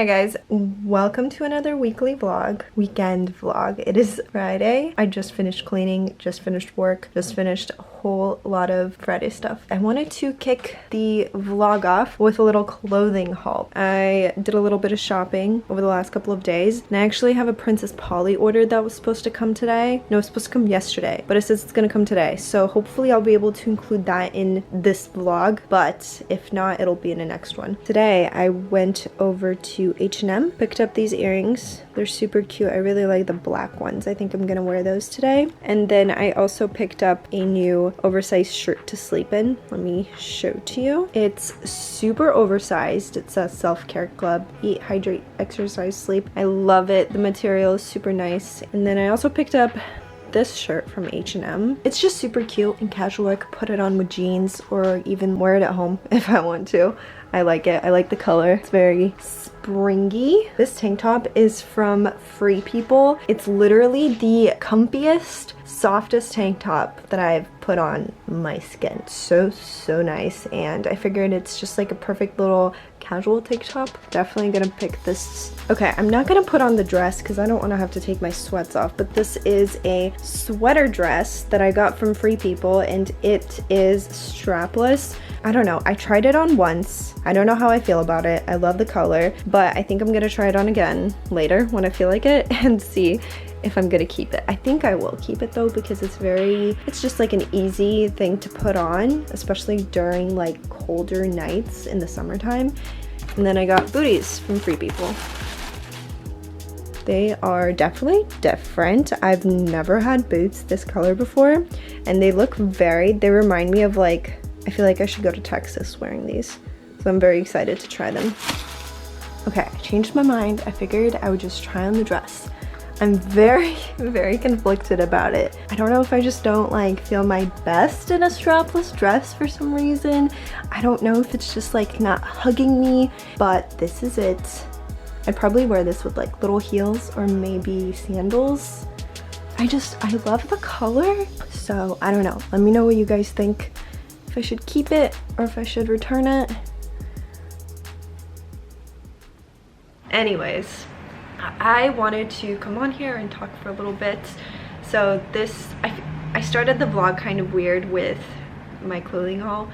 Hi guys, welcome to another weekend vlog. It is Friday. I just finished cleaning, just finished work, just finished a whole lot of Friday stuff. I wanted to kick the vlog off with a little clothing haul. I did a little bit of shopping over the last couple of days, and I actually have a Princess Polly order that was supposed to come today. No, it was supposed to come yesterday, but it says it's gonna come today. So hopefully I'll be able to include that in this vlog, but if not, it'll be in the next one. Today I went over to H&M, picked up these earrings. They're super cute. I really like the black ones. I think I'm gonna wear those today. And then I also picked up a new oversized shirt to sleep in. Let me show it to you. It's super oversized. It says self-care club, eat, hydrate, exercise, sleep. I love it. The material is super nice. And then I also picked up this shirt from H&M. It's just super cute and casual. I could put it on with jeans or even wear it at home if I want to. I like it. I like the color. It's very springy. This tank top is from Free People. It's literally the comfiest, softest tank top that I've put on my skin. So nice, and I figured it's just like a perfect little casual tank top. Definitely gonna pick this. Okay, I'm not gonna put on the dress because I don't want to have to take my sweats off, but this is a sweater dress that I got from Free People, and it is strapless. I don't know, I tried it on once. I don't know how I feel about it. I love the color, but I think I'm gonna try it on again later when I feel like it and see if I'm gonna keep it. I think I will keep it though, because it's just like an easy thing to put on, especially during like colder nights in the summertime. And then I got booties from Free People. They are definitely different. I've never had boots this color before, and they look varied. They remind me of like, I feel like I should go to Texas wearing these. So I'm very excited to try them. Okay, I changed my mind. I figured I would just try on the dress. I'm very conflicted about it. I don't know if I just don't like feel my best in a strapless dress for some reason. I don't know if it's just like not hugging me, but this is it. I'd probably wear this with like little heels or maybe sandals. I love the color. So I don't know. Let me know what you guys think. If I should keep it or if I should return it. Anyways, I wanted to come on here and talk for a little bit. So I started the vlog kind of weird with my clothing haul,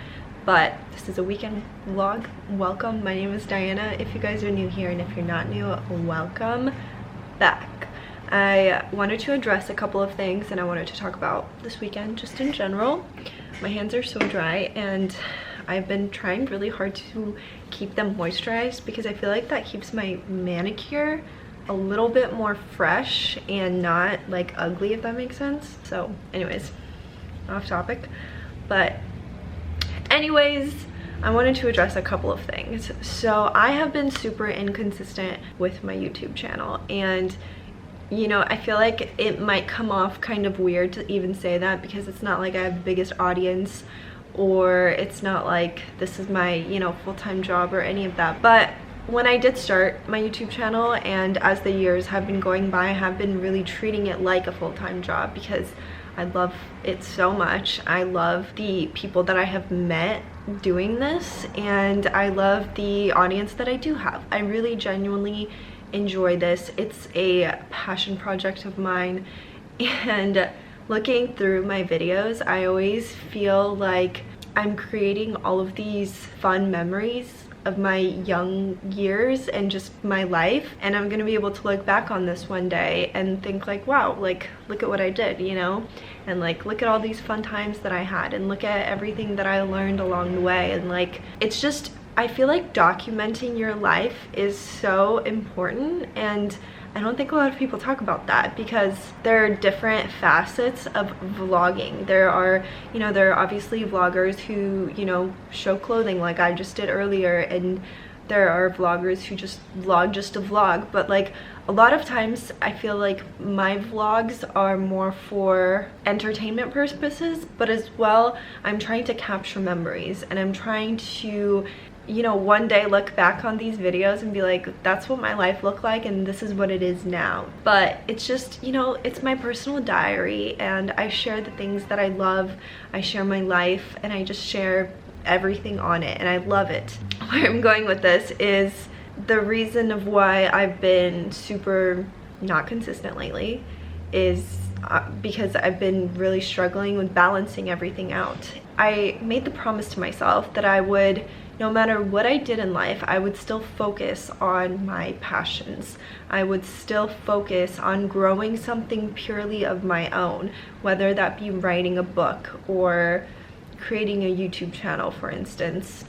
but this is a weekend vlog. Welcome, my name is Diana. If you guys are new here, and if you're not new, welcome back. I wanted to address a couple of things, and I wanted to talk about this weekend just in general. My hands are so dry, and I've been trying really hard to keep them moisturized because I feel like that keeps my manicure a little bit more fresh and not like ugly, if that makes sense. So anyways, off topic, but anyways, I wanted to address a couple of things. So I have been super inconsistent with my YouTube channel, and you know, I feel like it might come off kind of weird to even say that because it's not like I have the biggest audience, or it's not like this is my, you know, full-time job or any of that. But when I did start my YouTube channel, and as the years have been going by, I have been really treating it like a full-time job because I love it so much. I love the people that I have met doing this, and I love the audience that I do have. I really genuinely enjoy this. It's a passion project of mine, and looking through my videos, I always feel like I'm creating all of these fun memories of my young years and just my life, and I'm gonna be able to look back on this one day and think like, wow, like look at what I did, you know, and like look at all these fun times that I had, and look at everything that I learned along the way. And like, it's just, I feel like documenting your life is so important, and I don't think a lot of people talk about that because there are different facets of vlogging. There are obviously vloggers who, you know, show clothing like I just did earlier, and there are vloggers who just vlog just to vlog. But like a lot of times I feel like my vlogs are more for entertainment purposes, but as well I'm trying to capture memories, and I'm trying to, you know, one day look back on these videos and be like, that's what my life looked like and this is what it is now. But it's just, you know, it's my personal diary, and I share the things that I love. I share my life, and I just share everything on it, and I love it. Where I'm going with this is the reason of why I've been super not consistent lately is because I've been really struggling with balancing everything out. I made the promise to myself that I would, no matter what I did in life, I would still focus on my passions. I would still focus on growing something purely of my own, whether that be writing a book or creating a YouTube channel, for instance.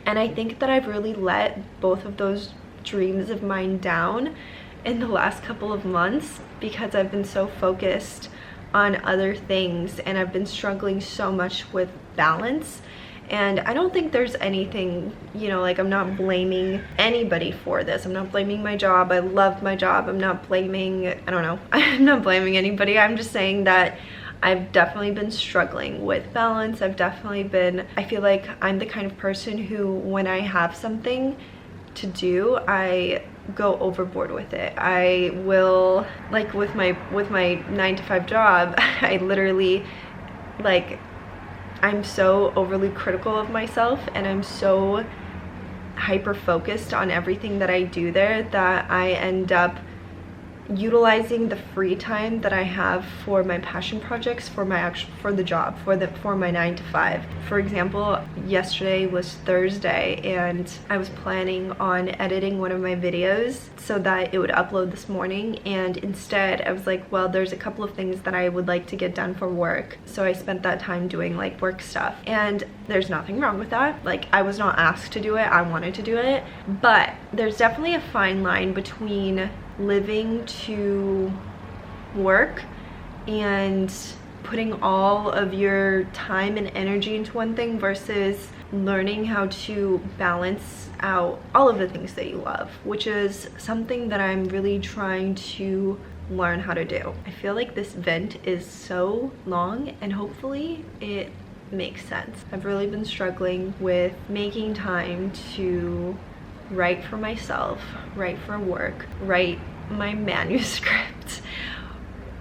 And I think that I've really let both of those dreams of mine down in the last couple of months because I've been so focused on other things and I've been struggling so much with balance. And I don't think there's anything, you know, like, I'm not blaming anybody for this. I'm not blaming my job. I love my job. I'm not blaming, I don't know, I'm not blaming anybody. I'm just saying that I've definitely been struggling with balance. I've definitely been, I feel like I'm the kind of person who, when I have something to do, I go overboard with it. I will, like with my 9-to-5 job, I literally, like, I'm so overly critical of myself and I'm so hyper focused on everything that I do there that I end up utilizing the free time that I have for my passion projects for my the job, for my 9-to-5. For example, yesterday was Thursday and I was planning on editing one of my videos so that it would upload this morning, and instead I was like, well, there's a couple of things that I would like to get done for work, so I spent that time doing like work stuff. And there's nothing wrong with that. Like, I was not asked to do it, I wanted to do it. But there's definitely a fine line between living to work and putting all of your time and energy into one thing versus learning how to balance out all of the things that you love, which is something that I'm really trying to learn how to do. I feel like this vent is so long and hopefully it makes sense. I've really been struggling with making time to write for myself, write for work, write my manuscript,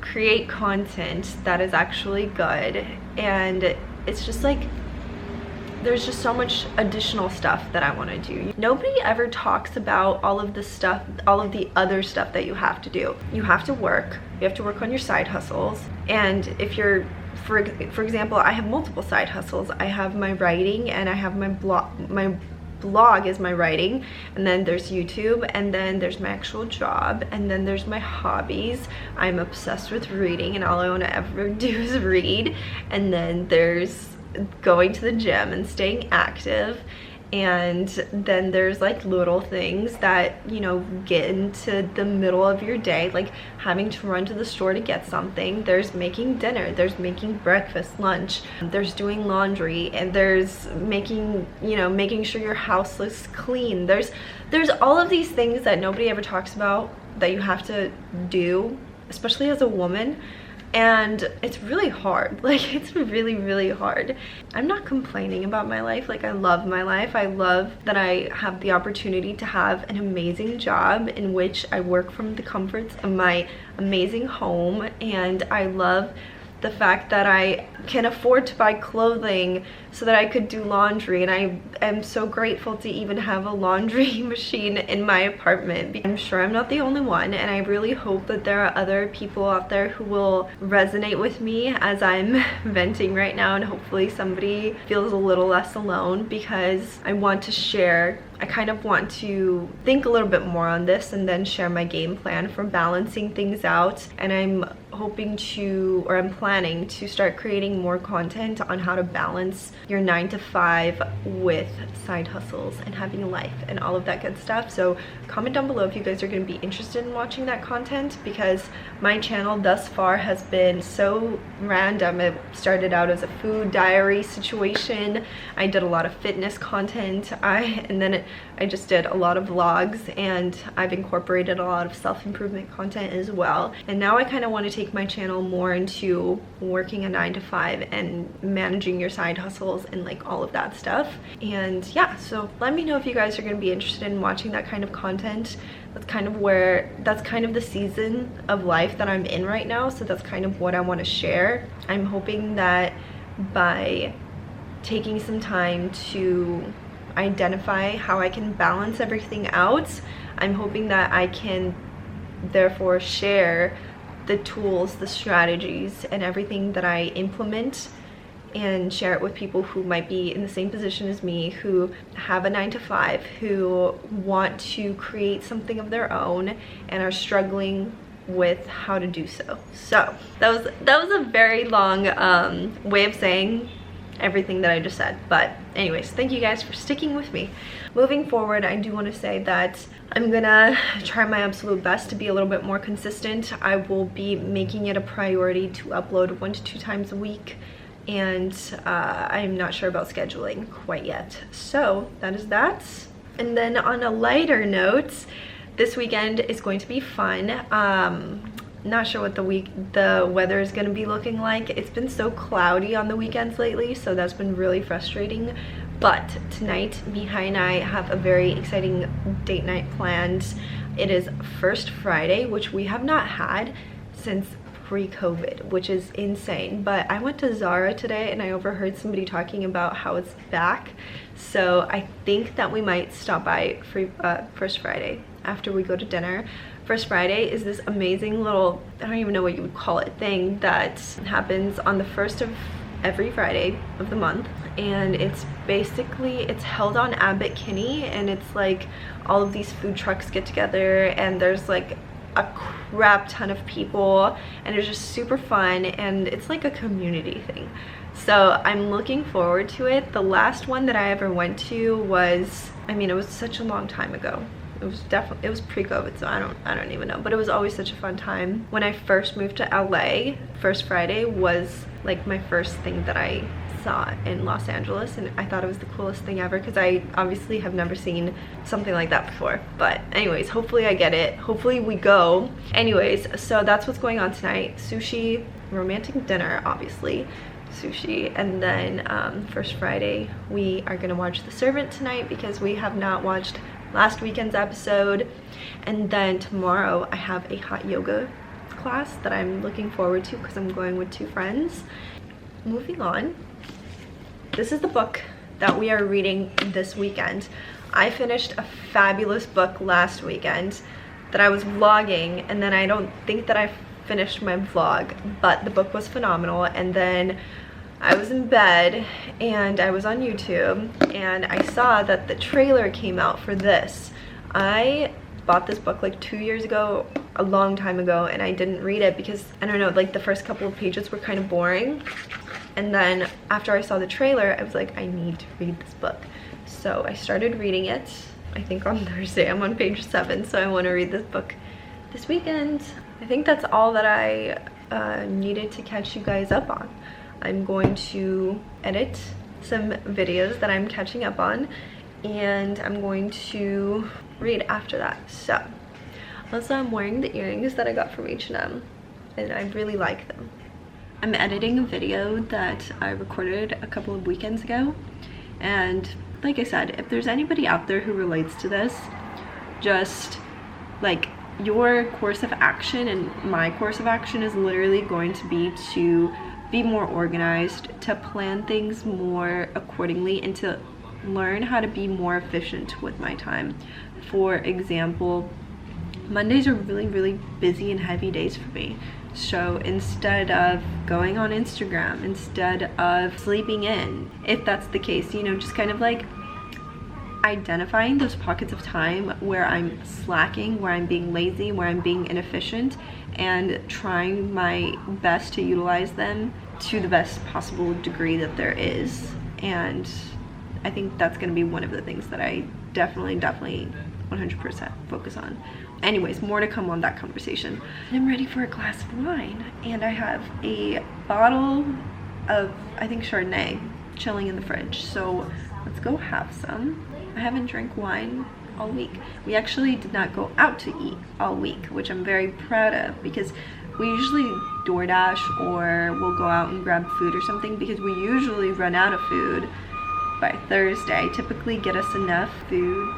create content that is actually good. And it's just like, there's just so much additional stuff that I want to do. Nobody ever talks about all of the stuff, all of the other stuff that you have to do. You have to work on your side hustles. And if you're, for example, I have multiple side hustles. I have my writing and I have my blog is my writing, and then there's YouTube, and then there's my actual job, and then there's my hobbies. I'm obsessed with reading and all I want to ever do is read. And then there's going to the gym and staying active, and then there's like little things that, you know, get into the middle of your day, like having to run to the store to get something. There's making dinner, there's making breakfast, lunch, there's doing laundry, and there's making, you know, making sure your house looks clean. There's all of these things that nobody ever talks about that you have to do, especially as a woman. And it's really hard. Like, it's really, really hard. I'm not complaining about my life. Like, I love my life. I love that I have the opportunity to have an amazing job in which I work from the comforts of my amazing home, and I love the fact that I can afford to buy clothing so that I could do laundry, and I am so grateful to even have a laundry machine in my apartment. I'm sure I'm not the only one, and I really hope that there are other people out there who will resonate with me as I'm venting right now, and hopefully somebody feels a little less alone, because I want to share. I kind of want to think a little bit more on this and then share my game plan for balancing things out. And I'm hoping to, or I'm planning to start creating more content on how to balance your 9-to-5 with side hustles and having a life and all of that good stuff. So comment down below if you guys are going to be interested in watching that content, because my channel thus far has been so random. It started out as a food diary situation. I did a lot of fitness content, and then I just did a lot of vlogs, and I've incorporated a lot of self-improvement content as well. And now I kind of want to take my channel more into working a 9-to-5 and managing your side hustles and like all of that stuff. And yeah, so let me know if you guys are going to be interested in watching that kind of content. That's kind of the season of life that I'm in right now, so that's kind of what I want to share. I'm hoping that by taking some time to, identify how I can balance everything out. I'm hoping that I can therefore share the tools, the strategies, and everything that I implement, and share it with people who might be in the same position as me, who have a 9-to-5, who want to create something of their own and are struggling with how to do so. So that was a very long way of saying everything that I just said, but anyways, thank you guys for sticking with me. Moving forward, I do want to say that I'm gonna try my absolute best to be a little bit more consistent. I will be making it a priority to upload 1 to 2 times a week, and I'm not sure about scheduling quite yet. So that is that. And then on a lighter note, this weekend is going to be fun. Not sure what the weather is going to be looking like. It's been so cloudy on the weekends lately, so that's been really frustrating. But tonight, Mihai and I have a very exciting date night planned. It is First Friday, which we have not had since pre-COVID, which is insane. But I went to Zara today and I overheard somebody talking about how it's back. So I think that we might stop by First Friday after we go to dinner. First Friday is this amazing little, I don't even know what you would call it, thing that happens on the first of every Friday of the month. And it's basically, it's held on Abbot Kinney, and it's like all of these food trucks get together, and there's like a crap ton of people, and it's just super fun, and it's like a community thing. So I'm looking forward to it. The last one that I ever went to was, I mean, it was such a long time ago. It was pre-COVID, so I don't even know, but it was always such a fun time. When I first moved to LA, First Friday was like my first thing that I saw in Los Angeles, and I thought it was the coolest thing ever, because I obviously have never seen something like that before. But anyways, hopefully I get it, hopefully we go. Anyways, so that's what's going on tonight. Sushi, romantic dinner, obviously, sushi, and then First Friday we are gonna watch The Servant tonight, because we have not watched last weekend's episode. And then tomorrow I have a hot yoga class that I'm looking forward to, because I'm going with 2 friends. Moving on, this is the book that we are reading this weekend. I finished a fabulous book last weekend that I was vlogging, and then I don't think that I finished my vlog, but the book was phenomenal. And then I was in bed and I was on YouTube and I saw that the trailer came out for this. I bought this book like 2 years ago, a long time ago, and I didn't read it because, I don't know, like the first couple of pages were kind of boring. And then after I saw the trailer, I was like, I need to read this book. So I started reading it, I think on Thursday. I'm on page 7, so I want to read this book this weekend. I think that's all that I needed to catch you guys up on. I'm going to edit some videos that I'm catching up on, and I'm going to read after that. So also, I'm wearing the earrings that I got from H&M, and I really like them. I'm editing a video that I recorded a couple of weekends ago, and like I said, if there's anybody out there who relates to this, just like, your course of action and my course of action is literally going to be to be more organized, to plan things more accordingly, and to learn how to be more efficient with my time. For example, Mondays are really busy and heavy days for me. So instead of going on Instagram, instead of sleeping in, if that's the case, you know, just kind of like identifying those pockets of time where I'm slacking, where I'm being lazy, where I'm being inefficient, and trying my best to utilize them to the best possible degree that there is. And I think that's going to be one of the things that I definitely 100% focus on. Anyways, more to come on that conversation. I'm ready for a glass of wine, and I have a bottle of, I think, Chardonnay chilling in the fridge, so let's go have some. I haven't drank wine all week. We actually did not go out to eat all week, which I'm very proud of, because we usually DoorDash or we'll go out and grab food or something, because we usually run out of food by Thursday. Typically get us enough food,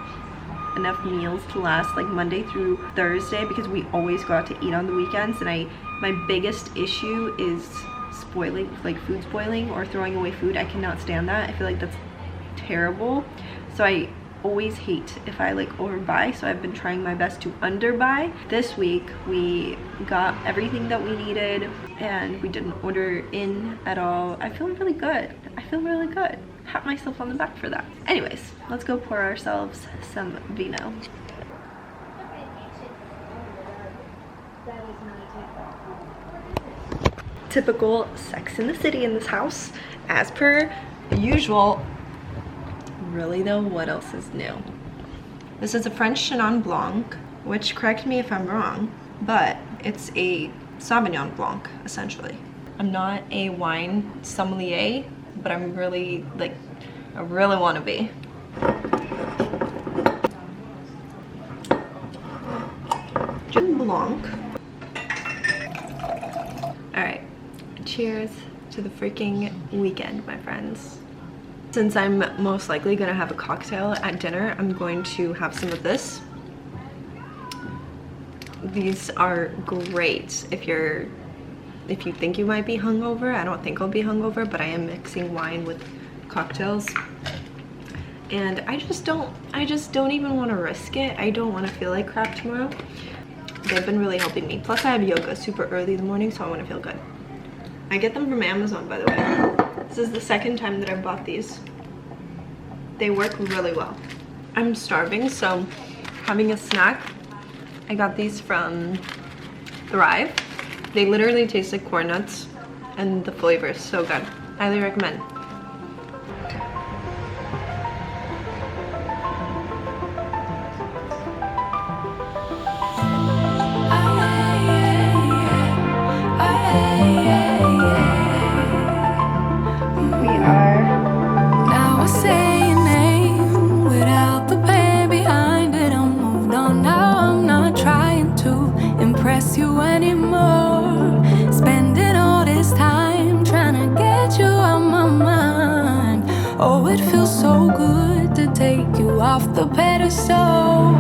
enough meals to last like Monday through Thursday, because we always go out to eat on the weekends. And my biggest issue is spoiling, like food spoiling or throwing away food. I cannot stand that. I feel like that's terrible. So So I always hate if I like overbuy, so I've been trying my best to underbuy. This week we got everything that we needed and we didn't order in at all. I feel really good. I feel really good. Pat myself on the back for that. Anyways, let's go pour ourselves some vino. Typical Sex in the City in this house, as per usual. Really though, what else is new? This is a French Chenin Blanc, which, correct me if I'm wrong, but it's a Sauvignon Blanc, essentially. I'm not a wine sommelier, but I'm really, like, I really want to be. Chenin Blanc. Alright, cheers to the freaking weekend, my friends. Since I'm most likely gonna have a cocktail at dinner, I'm going to have some of this. These are great if you think you might be hungover. I don't think I'll be hungover, but I am mixing wine with cocktails. And I just don't even want to risk it. I don't want to feel like crap tomorrow. They've been really helping me. Plus I have yoga super early in the morning, so I want to feel good. I get them from Amazon, by the way. This is the second time that I've bought these. They work really well. I'm starving, so having a snack. I got these from Thrive. They literally taste like corn nuts, and the flavor is so good. Highly recommend. You anymore, spending all this time trying to get you out my mind. Oh, it feels so good to take you off the pedestal.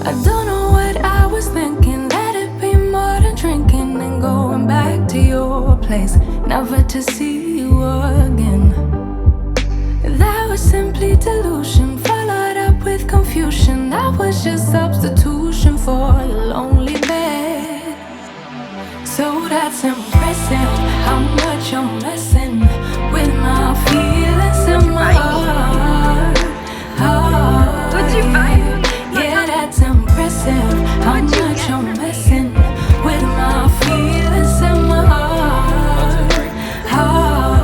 I don't know what I was thinking. Let it be more than drinking and going back to your place, never to see you again. That was simply delusion, followed up with confusion. That was just substitution for a lonely bed. So that's impressive, how much I'm messing with my feelings in my heart. What'd you find? Yeah, that's impressive, how much I'm messing with my feelings in my heart. Yeah.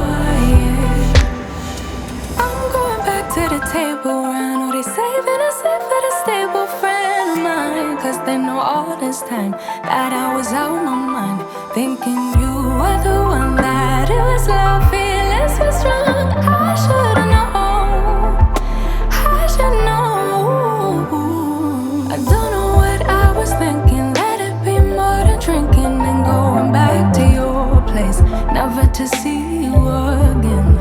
I'm going back to the table, I know they saving us up for the stable friend of mine, cause they know all this time that I was out my mind, thinking you were the one, that it was love, feelings were strong. I should've known, I should know. I don't know what I was thinking. Let it be more than drinking and going back to your place, never to see you again.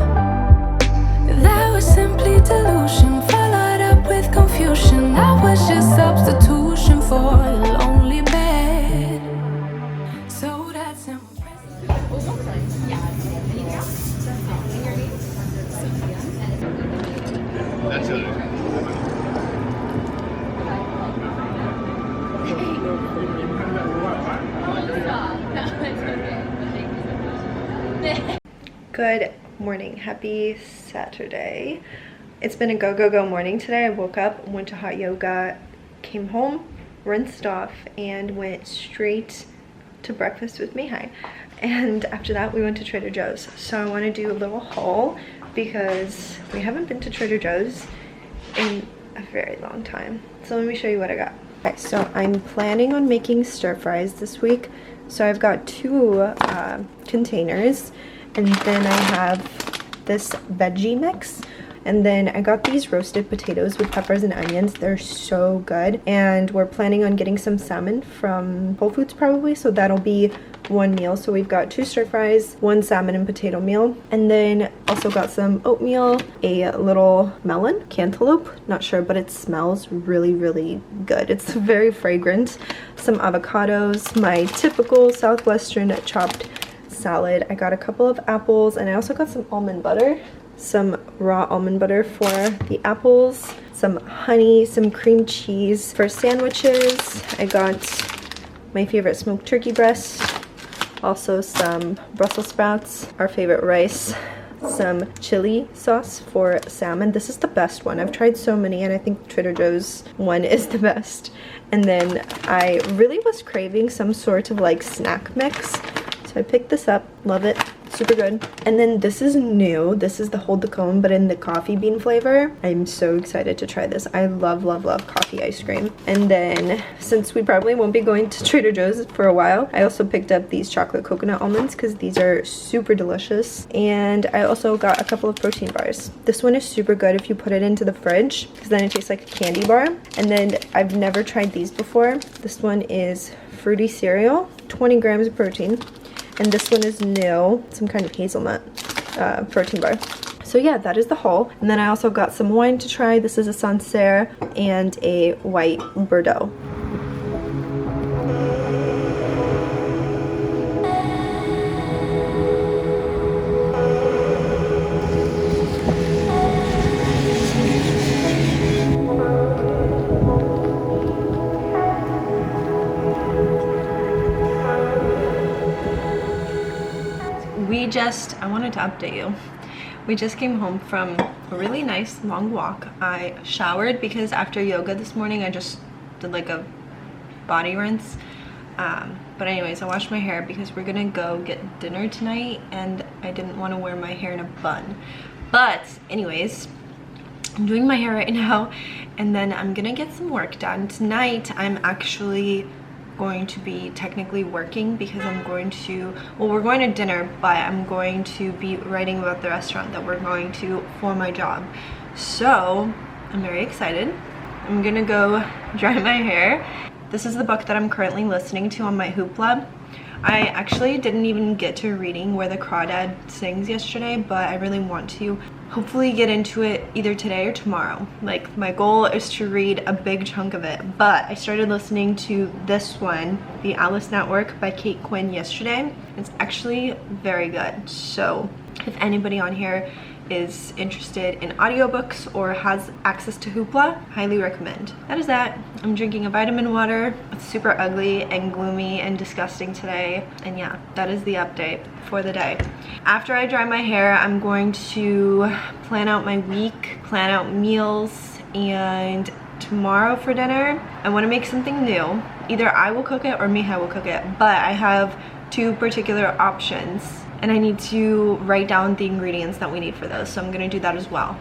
That was simply delusion, followed up with confusion. That was just substitution for a lonely bed. So that's impressive. That's it. Good morning, happy Saturday. It's been a go morning today. I woke up, went to hot yoga, came home, rinsed off, and went straight to breakfast with Mihai. And after that we went to Trader Joe's. So I want to do a little haul because we haven't been to Trader Joe's in a very long time. So let me show you what I got. Okay, so I'm planning on making stir fries this week. So I've got two containers, and then I have this veggie mix, and then I got these roasted potatoes with peppers and onions. They're so good, and we're planning on getting some salmon from Whole Foods probably, so that'll be one meal. So we've got two stir fries, one salmon and potato meal, and then also got some oatmeal, a little melon, cantaloupe, not sure, but it smells really good. It's very fragrant. Some avocados, my typical southwestern chopped salad. I got a couple of apples, and I also got some almond butter. some raw almond butter for the apples, some honey, some cream cheese for sandwiches. I got my favorite smoked turkey breast, also some Brussels sprouts, our favorite rice, some chili sauce for salmon. This is the best one. I've tried so many and I think Trader Joe's one is the best. And then I really was craving some sort of like snack mix, so I picked this up. Love it. Super good. And then this is new. This is the hold the cone, but in the coffee bean flavor. I'm so excited to try this. I love, love, love coffee ice cream. And then since we probably won't be going to Trader Joe's for a while, I also picked up these chocolate coconut almonds because these are super delicious. And I also got a couple of protein bars. This one is super good if you put it into the fridge because then it tastes like a candy bar. And then I've never tried these before. This one is fruity cereal, 20 grams of protein. And this one is new, some kind of hazelnut protein bar. So yeah, that is the haul. And then I also got some wine to try. This is a Sancerre and a white Bordeaux. I wanted to update you. We just came home from a really nice long walk. I showered because after yoga this morning I just did like a body rinse. But anyways, I washed my hair because we're gonna go get dinner tonight and I didn't want to wear my hair in a bun. But anyways, I'm doing my hair right now and then I'm gonna get some work done. Tonight I'm actually going to be technically working because I'm going to, well, we're going to dinner, but I'm going to be writing about the restaurant that we're going to for my job. So I'm very excited. I'm gonna go dry my hair. This is the book that I'm currently listening to on my Hoopla. I actually didn't even get to reading Where the Crawdad Sings yesterday, but I really want to hopefully get into it either today or tomorrow. Like, my goal is to read a big chunk of it, but I started listening to this one, The Alice Network by Kate Quinn, yesterday. It's actually very good. So if anybody on here is interested in audiobooks or has access to Hoopla, highly recommend. That is that. I'm drinking a vitamin water. It's super ugly and gloomy and disgusting today. And yeah, that is the update for the day. After I dry my hair, I'm going to plan out my week, plan out meals, and tomorrow for dinner, I want to make something new. Either I will cook it or Mija will cook it, but I have two particular options and I need to write down the ingredients that we need for those, so I'm gonna do that as well.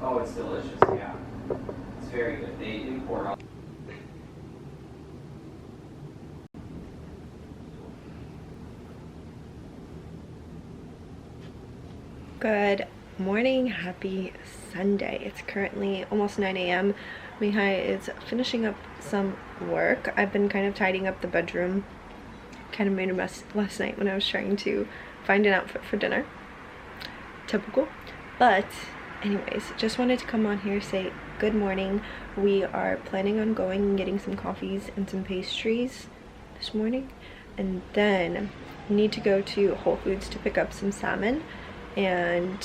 Oh, it's delicious, yeah. It's very good. They import all. Good morning, happy Sunday. It's currently almost 9 a.m. Mihai is finishing up some work. I've been kind of tidying up the bedroom. Kind of made a mess last night when I was trying to find an outfit for dinner. Typical. But anyways, just wanted to come on here, say good morning. We are planning on going and getting some coffees and some pastries this morning, and then we need to go to Whole Foods to pick up some salmon. And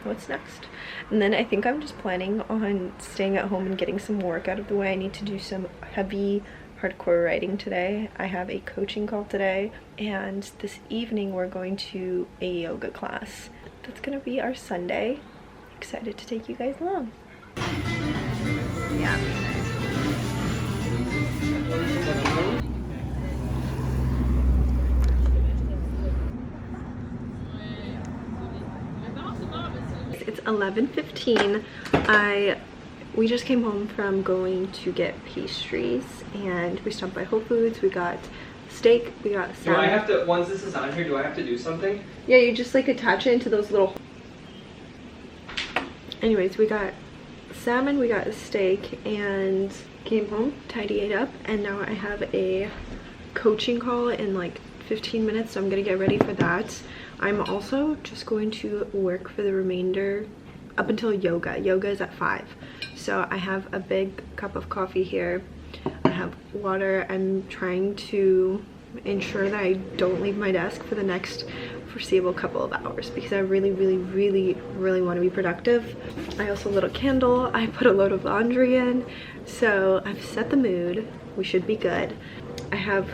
what's next? And then I think I'm just planning on staying at home and getting some work out of the way. I need to do some heavy hardcore writing today. I have a coaching call today, and this evening we're going to a yoga class. That's gonna be our Sunday. Excited to take you guys along. Yeah. 11:15. We just came home from going to get pastries, and we stopped by Whole Foods. We got steak, we got salmon. Do I have to, once this is on here, do I have to do something? Yeah, you just like attach it into those little... Anyways, we got salmon, we got a steak, and came home, tidied it up, and now I have a coaching call in like 15 minutes, so I'm gonna get ready for that. I'm also just going to work for the remainder up until yoga. Yoga is at 5. So I have a big cup of coffee here. I have water. I'm trying to ensure that I don't leave my desk for the next foreseeable couple of hours because I really want to be productive. I also lit a candle. I put a load of laundry in. So I've set the mood. We should be good. I have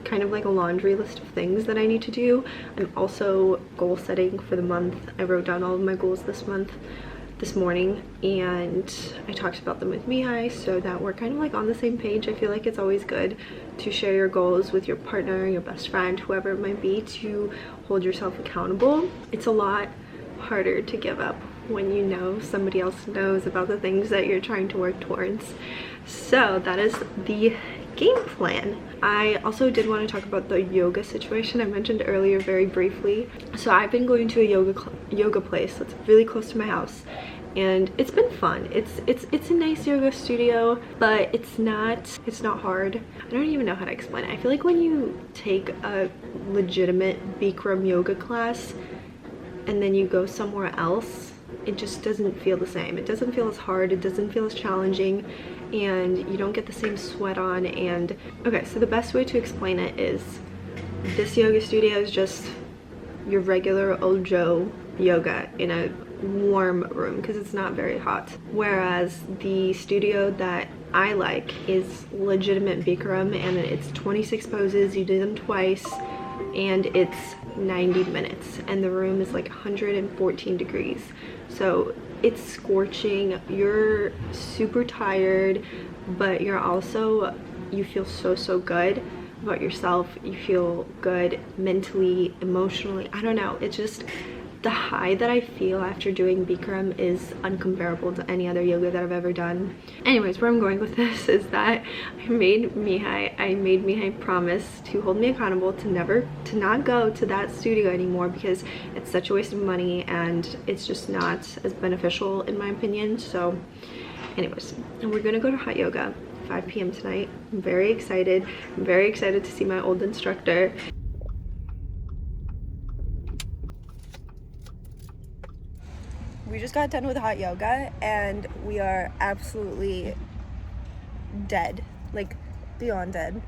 kind of like a laundry list of things that I need to do. I'm also goal setting for the month. I wrote down all of my goals this month this morning, and I talked about them with Mihai so that we're kind of like on the same page. I feel like it's always good to share your goals with your partner, your best friend, whoever it might be, to hold yourself accountable. It's a lot harder to give up when you know somebody else knows about the things that you're trying to work towards. So that is the game plan. I also did want to talk about the yoga situation I mentioned earlier very briefly. So I've been going to a yoga place that's really close to my house, and it's been fun. It's a nice yoga studio, but it's not hard. I don't even know how to explain it. I feel like when you take a legitimate Bikram yoga class and then you go somewhere else, it just doesn't feel the same. It doesn't feel as hard, it doesn't feel as challenging, and you don't get the same sweat on. And okay, so the best way to explain it is this yoga studio is just your regular old Joe yoga in a warm room because it's not very hot, whereas the studio that I like is legitimate Bikram, and it's 26 poses, you do them twice, and it's 90 minutes, and the room is like 114 degrees, so it's scorching. You're super tired, but you're also, you feel so good about yourself. You feel good mentally, emotionally. I don't know, it's just the high that I feel after doing Bikram is uncomparable to any other yoga that I've ever done. Anyways, where I'm going with this is that I made Mihai promise to hold me accountable to not go to that studio anymore because it's such a waste of money and it's just not as beneficial in my opinion. So anyways, we're gonna go to hot yoga 5 p.m. tonight. I'm very excited. I'm very excited to see my old instructor. We just got done with hot yoga and we are absolutely dead, like beyond dead.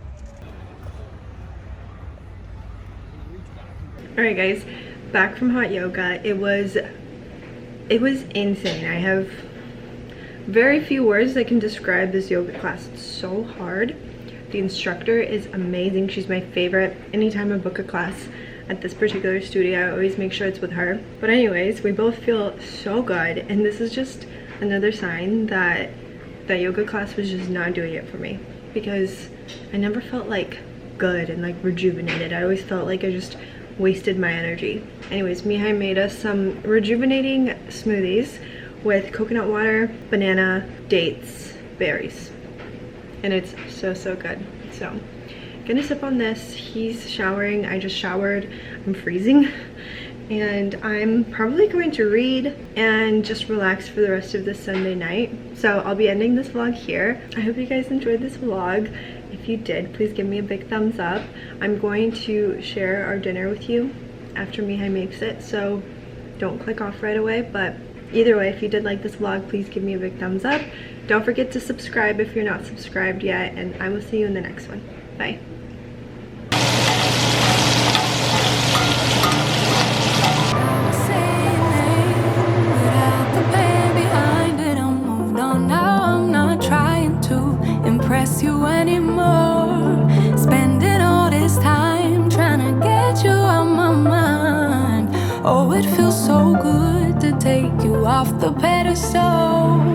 All right guys, back from hot yoga. It was insane. I have very few words that can describe this yoga class. It's so hard. The instructor is amazing. She's my favorite. Anytime I book a class at this particular studio, I always make sure it's with her. But anyways, we both feel so good, and this is just another sign that that yoga class was just not doing it for me, because I never felt like good and like rejuvenated. I always felt like I just wasted my energy. Anyways, Mihai made us some rejuvenating smoothies with coconut water, banana, dates, berries, and it's so good. So gonna sip on this. He's showering, I just showered, I'm freezing, and I'm probably going to read and just relax for the rest of this Sunday night. So I'll be ending this vlog here. I hope you guys enjoyed this vlog. If you did, please give me a big thumbs up. I'm going to share our dinner with you after Mihai makes it, so don't click off right away. But either way, if you did like this vlog, please give me a big thumbs up. Don't forget to subscribe if you're not subscribed yet, and I will see you in the next one. Bye. You anymore, spending all this time trying to get you out my mind. Oh, it feels so good to take you off the pedestal.